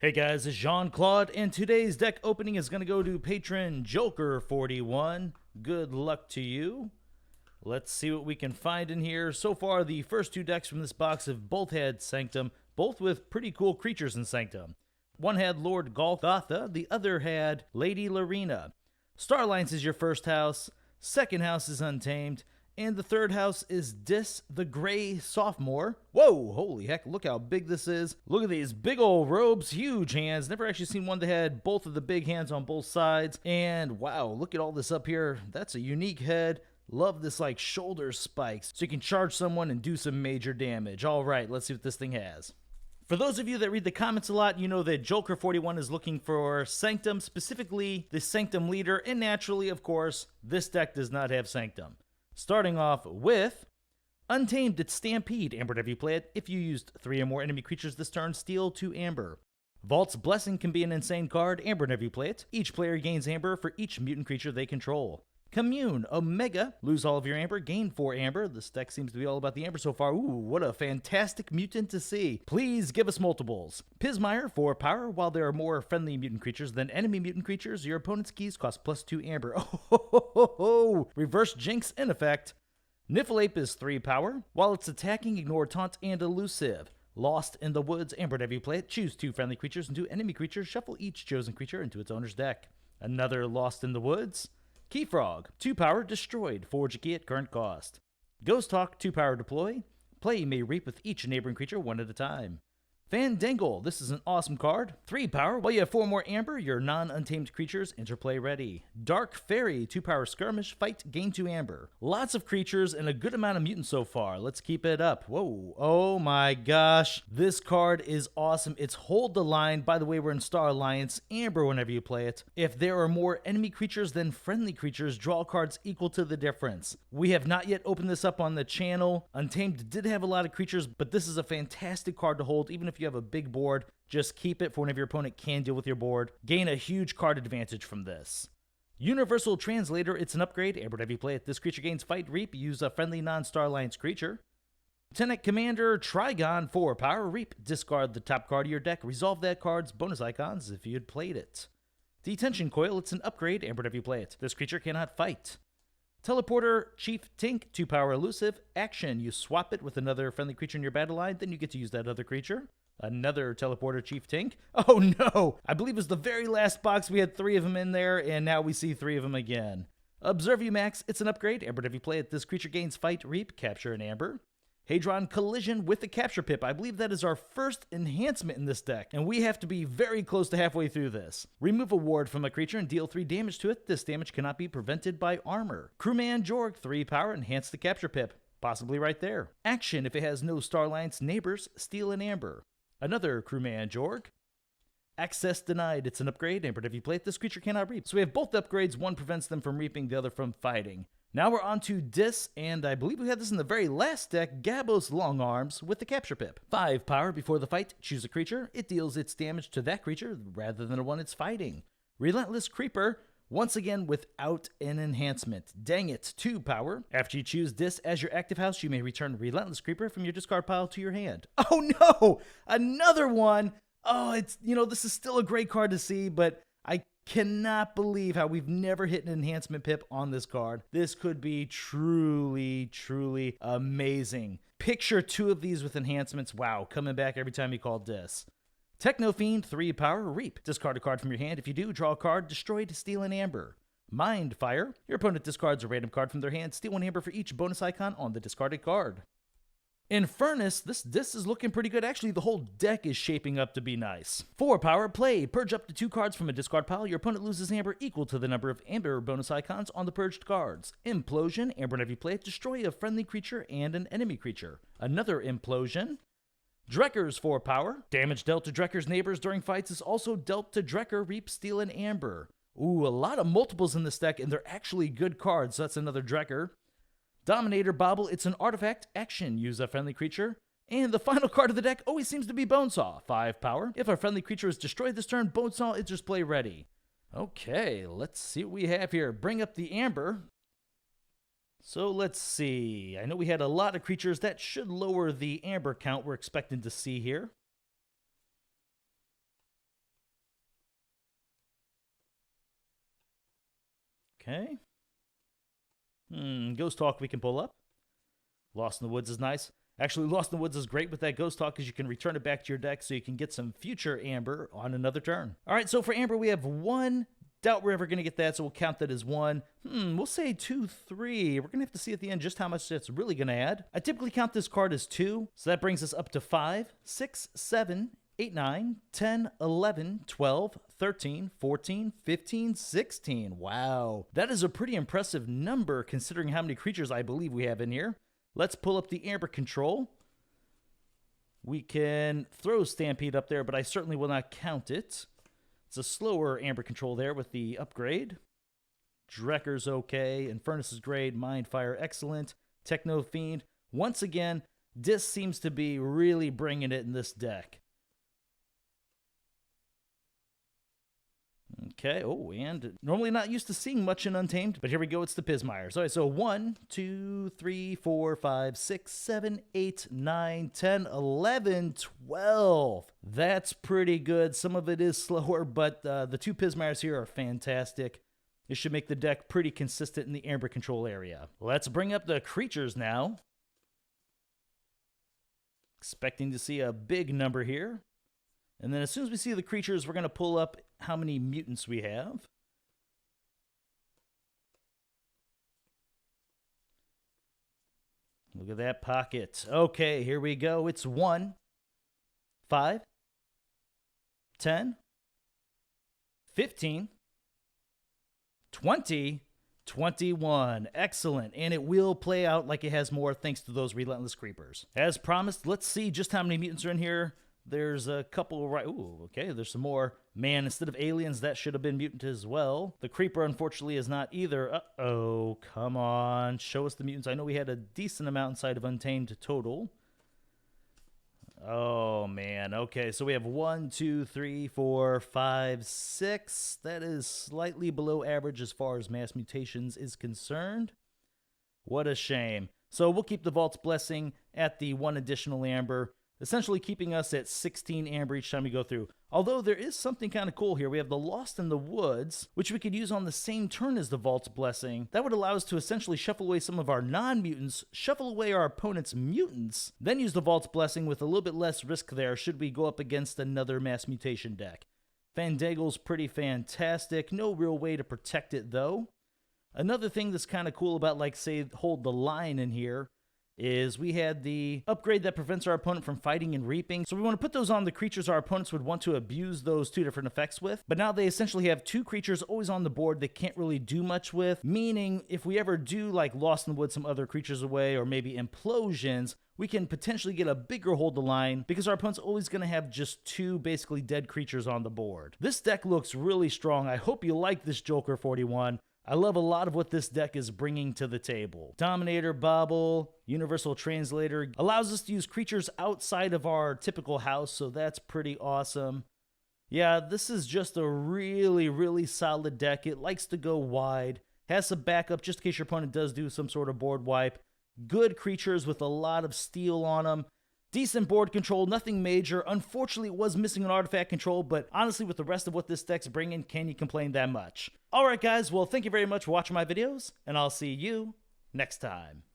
Hey guys, it's Jean-Claude, and today's deck opening is going to go to patron Joker41. Good luck to you. Let's see what we can find in here. So far, the first two decks from this box have both had Sanctum, both with pretty cool creatures in Sanctum. One had Lord Golgotha, the other had Lady Larina. Starlines is your first house, second house is Untamed, and the third house is Dis the Gray Sophomore. Whoa, holy heck, look how big this is. Look at these big old robes, huge hands. Never actually seen one that had both of the big hands on both sides. And wow, look at all this up here. That's a unique head. Love this like shoulder spikes. So you can charge someone and do some major damage. All right, let's see what this thing has. For those of you that read the comments a lot, you know that Joker41 is looking for Sanctum, specifically the Sanctum leader. And naturally, of course, this deck does not have Sanctum. Starting off with Untamed, it's Stampede. Amber, whenever you play it, if you used 3 or more enemy creatures this turn, steal 2 Amber. Vault's Blessing can be an insane card. Amber, whenever you play it, each player gains Amber for each mutant creature they control. Commune, Omega, lose all of your Amber, gain 4 Amber. This deck seems to be all about the Amber so far. Ooh, what a fantastic mutant to see. Please give us multiples. Pismire, 4 power. While there are more friendly mutant creatures than enemy mutant creatures, your opponent's keys cost +2 Amber. Oh, Reverse Jinx in effect. Niffleape is 3 power. While it's attacking, ignore Taunt and Elusive. Lost in the Woods, Amber, whenever you play it, choose 2 friendly creatures and 2 enemy creatures. Shuffle each chosen creature into its owner's deck. Another Lost in the Woods. Keyfrog, 2 power, destroyed. Forge a key at current cost. Ghost Hawk, 2 power, deploy. Play may reap with each neighboring creature one at a time. Fandangle, this is an awesome card. 3 power, while you have 4 more Amber, your non-untamed creatures interplay ready. Dark Fairy, 2 power, skirmish, fight, gain 2 Amber. Lots of creatures and a good amount of mutants so far. Let's keep it up. Whoa, oh my gosh. This card is awesome. It's Hold the Line. By the way, we're in Star Alliance. Amber, whenever you play it. If there are more enemy creatures than friendly creatures, draw cards equal to the difference. We have not yet opened this up on the channel. Untamed did have a lot of creatures, but this is a fantastic card to hold, even if you have a big board. Just keep it for whenever your opponent can deal with your board. Gain a huge card advantage from this. Universal Translator, it's an upgrade. Amber, whenever you play it, this creature gains Fight, Reap. Use a friendly non-Star Alliance creature. Lieutenant Commander Trigon, 4 power, Reap. Discard the top card of your deck. Resolve that card's bonus icons if you had played it. Detention Coil, it's an upgrade. Amber, whenever you play it, this creature cannot fight. Teleporter Chief Tink, 2 power, elusive. Action, you swap it with another friendly creature in your battle line, then you get to use that other creature. Another Teleporter Chief Tink. Oh no! I believe it was the very last box we had 3 of them in there, and now we see 3 of them again. Observe You Max, it's an upgrade. Amber, if you play it, this creature gains Fight, Reap, Capture an Amber. Hadron Collision with the Capture Pip. I believe that is our first enhancement in this deck, and we have to be very close to halfway through this. Remove a ward from a creature and deal 3 damage to it. This damage cannot be prevented by armor. Crewman Jorg, 3 power, enhance the Capture Pip. Possibly right there. Action, if it has no Star Alliance neighbors, steal an Amber. Another Crewman Jorg. Access denied. It's an upgrade. Amber, if you play it, this creature cannot reap. So we have both upgrades. One prevents them from reaping, the other from fighting. Now we're on to Dis, and I believe we had this in the very last deck, Gabos Long Arms with the Capture Pip. 5 power, before the fight, choose a creature. It deals its damage to that creature rather than the one it's fighting. Relentless Creeper, once again without an enhancement. Dang it, 2 power. After you choose Dis as your active house, you may return Relentless Creeper from your discard pile to your hand. Oh no! Another one! Oh, this is still a great card to see, but I cannot believe how we've never hit an enhancement pip on this card. This could be truly, truly amazing. Picture 2 of these with enhancements. Wow, coming back every time you call Dis. Techno Fiend, 3 power, Reap. Discard a card from your hand. If you do, draw a card, destroy to steal an Amber. Mind Fire. Your opponent discards a random card from their hand. Steal 1 Amber for each bonus icon on the discarded card. Infernus, this is looking pretty good. Actually, the whole deck is shaping up to be nice. 4 power, play. Purge up to 2 cards from a discard pile. Your opponent loses Amber equal to the number of Amber bonus icons on the purged cards. Implosion. Amber, whenever you play it, destroy a friendly creature and an enemy creature. Another Implosion. Drekker's 4 power. Damage dealt to Drekker's neighbors during fights is also dealt to Drekker, Reap, Steal, and Amber. Ooh, a lot of multiples in this deck, and they're actually good cards. So that's another Drekker. Dominator Bobble, it's an artifact. Action, use a friendly creature. And the final card of the deck always seems to be Bonesaw. 5 power. If a friendly creature is destroyed this turn, Bonesaw is display ready. Okay, let's see what we have here. Bring up the Amber. So let's see. I know we had a lot of creatures. That should lower the Amber count we're expecting to see here. Okay. Ghost Talk we can pull up. Lost in the Woods is nice. Actually, Lost in the Woods is great with that Ghost Talk because you can return it back to your deck so you can get some future Amber on another turn. All right, so for Amber, we have 1. Doubt we're ever going to get that, so we'll count that as 1. We'll say 2, 3. We're going to have to see at the end just how much that's really going to add. I typically count this card as 2, so that brings us up to 5, 6, 7, 8, 9, 10, 11, 12, 13, 14, 15, 16. Wow. That is a pretty impressive number considering how many creatures I believe we have in here. Let's pull up the Amber control. We can throw Stampede up there, but I certainly will not count it. It's a slower Amber control there with the upgrade. Drekker's okay. Infernus is great. Mindfire excellent. Techno Fiend. Once again, Disc seems to be really bringing it in this deck. Okay, oh, and normally not used to seeing much in Untamed, but here we go, it's the Pismires. All right, so 1, 2, 3, 4, 5, 6, 7, 8, 9, 10, 11, 12. That's pretty good. Some of it is slower, but the 2 Pismires here are fantastic. This should make the deck pretty consistent in the Amber control area. Let's bring up the creatures now. Expecting to see a big number here. And then as soon as we see the creatures, we're going to pull up how many mutants we have. Look at that pocket. Okay, here we go. It's 1, 5, 10, 15, 20, 21. Excellent. And it will play out like it has more thanks to those relentless creepers. As promised, let's see just how many mutants are in here. There's a couple right. Ooh, okay. There's some more. Man, instead of aliens, that should have been mutant as well. The creeper, unfortunately, is not either. Uh-oh. Come on. Show us the mutants. I know we had a decent amount inside of Untamed total. Oh, man. Okay, so we have 1, 2, 3, 4, 5, 6. That is slightly below average as far as mass mutations is concerned. What a shame. So we'll keep the Vault's Blessing at the 1 additional Amber, essentially keeping us at 16 Amber each time we go through. Although there is something kind of cool here. We have the Lost in the Woods, which we could use on the same turn as the Vault's Blessing. That would allow us to essentially shuffle away some of our non-mutants, shuffle away our opponent's mutants, then use the Vault's Blessing with a little bit less risk there should we go up against another mass mutation deck. Fandangle's pretty fantastic. No real way to protect it, though. Another thing that's kind of cool about, like, say, Hold the Line in here is we had the upgrade that prevents our opponent from fighting and reaping. So we want to put those on the creatures our opponents would want to abuse those 2 different effects with. But now they essentially have 2 creatures always on the board they can't really do much with. Meaning, if we ever do like Lost in the Woods some other creatures away or maybe Implosions, we can potentially get a bigger Hold the Line because our opponent's always going to have just 2 basically dead creatures on the board. This deck looks really strong. I hope you like this Joker 41. I love a lot of what this deck is bringing to the table. Dominator, Bobble, Universal Translator allows us to use creatures outside of our typical house, so that's pretty awesome. Yeah, this is just a really, really solid deck. It likes to go wide, has some backup just in case your opponent does do some sort of board wipe. Good creatures with a lot of steel on them. Decent board control, nothing major. Unfortunately, it was missing an artifact control, but honestly, with the rest of what this deck's bringing, can you complain that much? Alright guys, well thank you very much for watching my videos, and I'll see you next time.